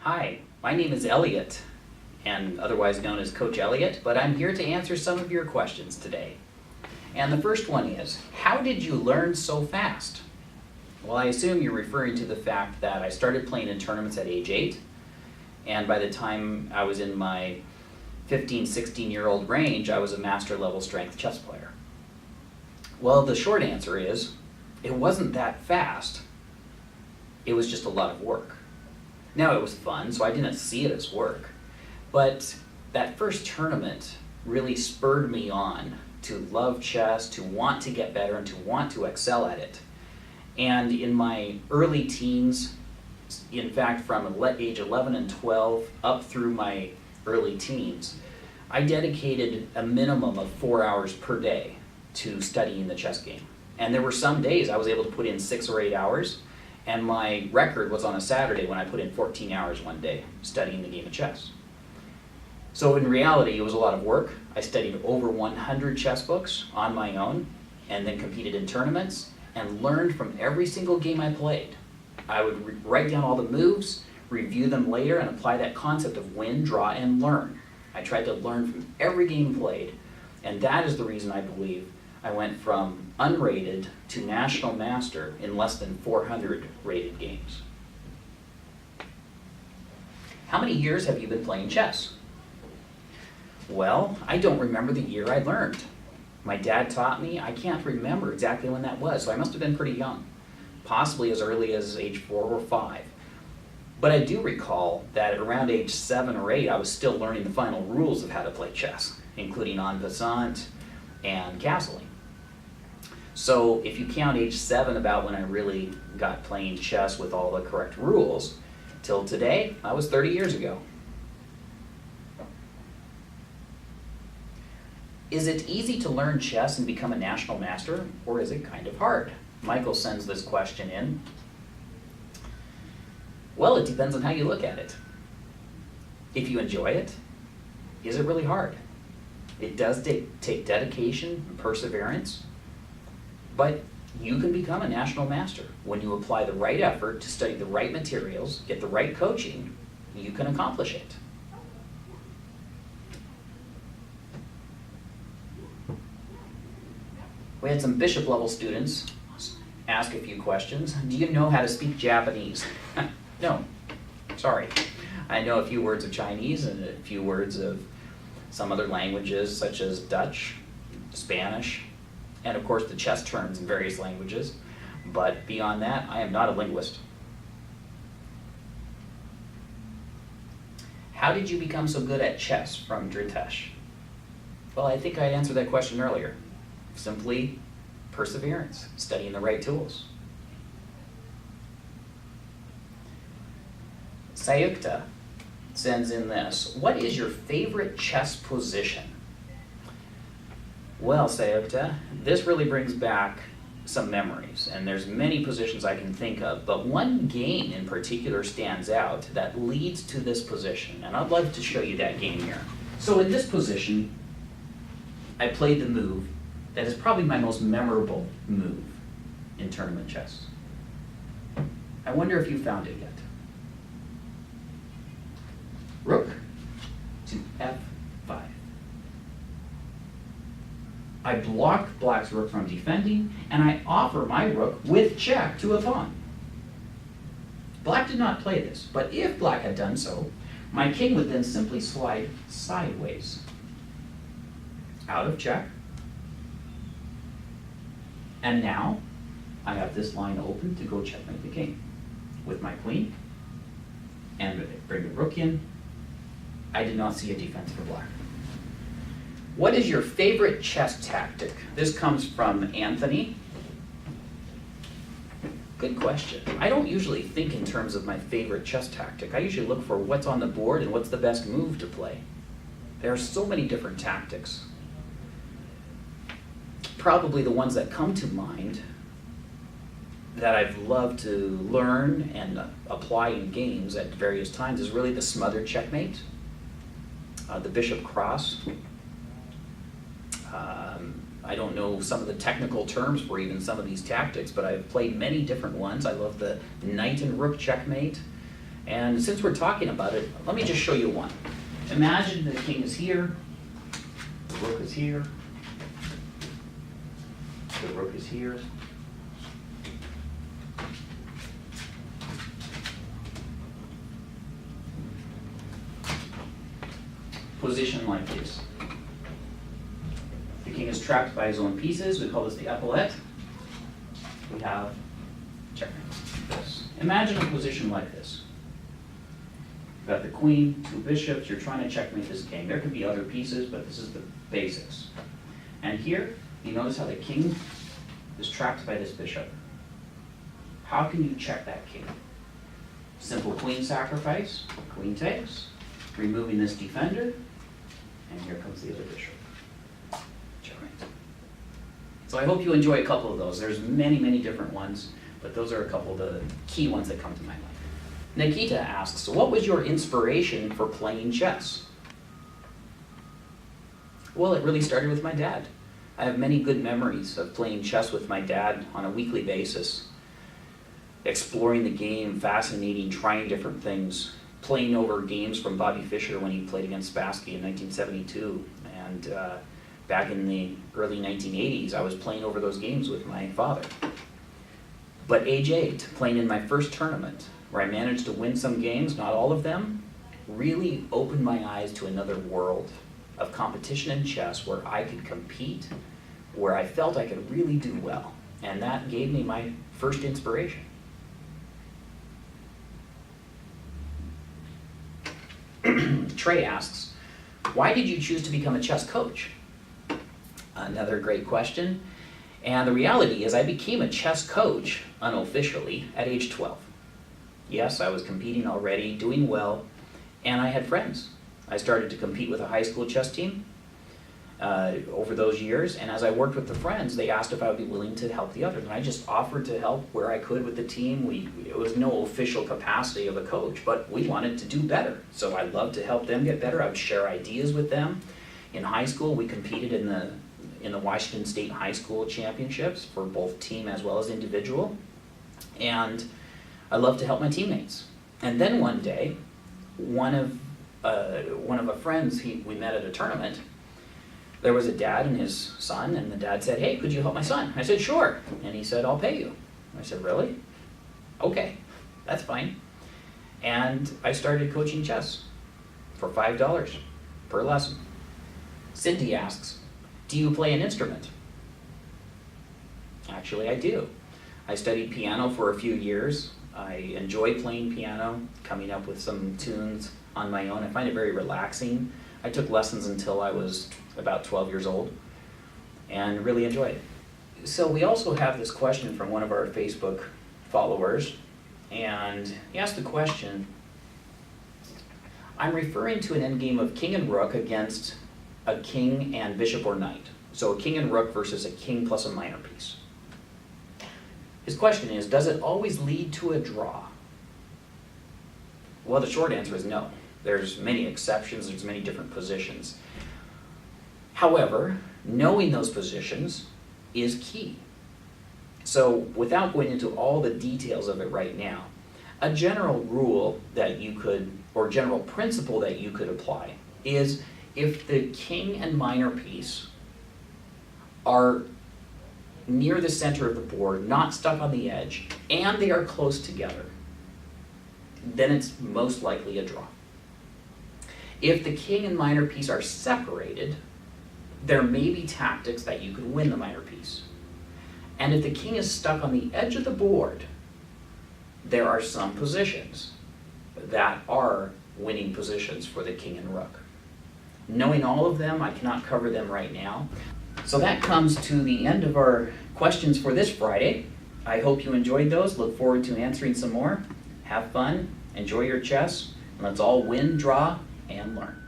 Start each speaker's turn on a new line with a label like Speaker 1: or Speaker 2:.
Speaker 1: Hi, my name is Elliott, and otherwise known as Coach Elliott, but I'm here to answer some of your questions today. And the first one is, how did you learn so fast? Well, I assume you're referring to the fact that I started playing in tournaments at age 8, and by the time I was in my 15, 16-year-old range, I was a master level strength chess player. Well, the short answer is, it wasn't that fast. It was just a lot of work. Now, it was fun, so I didn't see it as work, but that first tournament really spurred me on to love chess, to want to get better, and to want to excel at it. And in my early teens, in fact from age 11 and 12 up through my early teens, I dedicated a minimum of 4 hours per day to studying the chess game. And there were some days I was able to put in 6 or 8 hours, and my record was on a Saturday when I put in 14 hours one day studying the game of chess. So in reality, it was a lot of work. I studied over 100 chess books on my own, and then competed in tournaments, and learned from every single game I played. I would write down all the moves, review them later, and apply that concept of win, draw, and learn. I tried to learn from every game played, and that is the reason I believe I went from unrated to national master in less than 400 rated games. How many years have you been playing chess? Well, I don't remember the year I learned. My dad taught me. I can't remember exactly when that was, so I must have been pretty young, possibly as early as age 4 or 5. But I do recall that at around age 7 or 8, I was still learning the final rules of how to play chess, including en passant and castling. So if you count age 7 about when I really got playing chess with all the correct rules, till today, that was 30 years ago. Is it easy to learn chess and become a national master, or is it kind of hard? Michael sends this question in. Well, it depends on how you look at it. If you enjoy it, is it really hard? It does take dedication and perseverance, but you can become a national master. When you apply the right effort to study the right materials, get the right coaching, you can accomplish it. We had some bishop level students ask a few questions. Do you know how to speak Japanese? No, sorry. I know a few words of Chinese and a few words of some other languages such as Dutch, Spanish, and of course the chess terms in various languages. But beyond that, I am not a linguist. How did you become so good at chess from Dritesh? Well, I think I answered that question earlier. Simply perseverance, studying the right tools. Sayukta sends in this. What is your favorite chess position? Well, Sayukta, this really brings back some memories, and there's many positions I can think of, but one game in particular stands out that leads to this position, and I'd love to show you that game here. So in this position, I played the move that is probably my most memorable move in tournament chess. I wonder if you found it yet. Rook to f5. I block black's rook from defending, and I offer my rook with check to a pawn. Black did not play this, but if black had done so, my king would then simply slide sideways. Out of check. And now, I have this line open to go checkmate the king with my queen, and bring the rook in. I did not see a defense for black. What is your favorite chess tactic? This comes from Anthony. Good question. I don't usually think in terms of my favorite chess tactic. I usually look for what's on the board and what's the best move to play. There are so many different tactics. Probably the ones that come to mind that I've loved to learn and apply in games at various times is really the smothered checkmate, the bishop cross. I don't know some of the technical terms for even some of these tactics, but I've played many different ones. I love the knight and rook checkmate, And since we're talking about it, let me just show you one. Imagine the king is here, the rook is here, the rook is here. Position like this. The king is trapped by his own pieces. We call this the epaulette. We have checkmate. Imagine a position like this. You've got the queen, two bishops. You're trying to checkmate this king. There could be other pieces, but this is the basics. And here, you notice how the king is trapped by this bishop. How can you check that king? Simple queen sacrifice. Queen takes, removing this defender, and here comes the other bishop. Checkmate. So I hope you enjoy a couple of those. There's many, many different ones, but those are a couple of the key ones that come to my mind. Nikita asks, what was your inspiration for playing chess? Well, it really started with my dad. I have many good memories of playing chess with my dad on a weekly basis, exploring the game, fascinating, trying different things, playing over games from Bobby Fischer when he played against Spassky in 1972. And back in the early 1980s, I was playing over those games with my father. But age 8, playing in my first tournament, where I managed to win some games, not all of them, really opened my eyes to another world of competition in chess where I could compete, where I felt I could really do well. And that gave me my first inspiration. Trey asks, why did you choose to become a chess coach? Another great question. And the reality is I became a chess coach unofficially at age 12. Yes, I was competing already, doing well, and I had friends. I started to compete with a high school chess team over those years, and as I worked with the friends, they asked if I would be willing to help the others, and I just offered to help where I could with the team. It was no official capacity of a coach, but we wanted to do better, so I loved to help them get better. I would share ideas with them. In high school, we competed in the Washington State High School Championships for both team as well as individual, and I loved to help my teammates. And then one day, one of our friends, we met at a tournament. There was a dad and his son, and the dad said, hey, could you help my son? I said, sure. And he said, I'll pay you. I said, really? Okay, that's fine. And I started coaching chess for $5 per lesson. Cindy asks, do you play an instrument? Actually, I do. I studied piano for a few years. I enjoy playing piano, coming up with some tunes on my own. I find it very relaxing. I took lessons until I was about 12 years old and really enjoyed it. So we also have this question from one of our Facebook followers, and he asked the question, I'm referring to an endgame of king and rook against a king and bishop or knight. So a king and rook versus a king plus a minor piece. His question is, does it always lead to a draw? Well, the short answer is no. There's many exceptions, there's many different positions. However, knowing those positions is key. So without going into all the details of it right now, a general rule that you could, or general principle that you could apply is if the king and minor piece are near the center of the board, not stuck on the edge, and they are close together, then it's most likely a draw. If the king and minor piece are separated, there may be tactics that you could win the minor piece. And if the king is stuck on the edge of the board, there are some positions that are winning positions for the king and rook. Knowing all of them, I cannot cover them right now. So that comes to the end of our questions for this Friday. I hope you enjoyed those. Look forward to answering some more. Have fun, enjoy your chess, and let's all win, draw, and learn.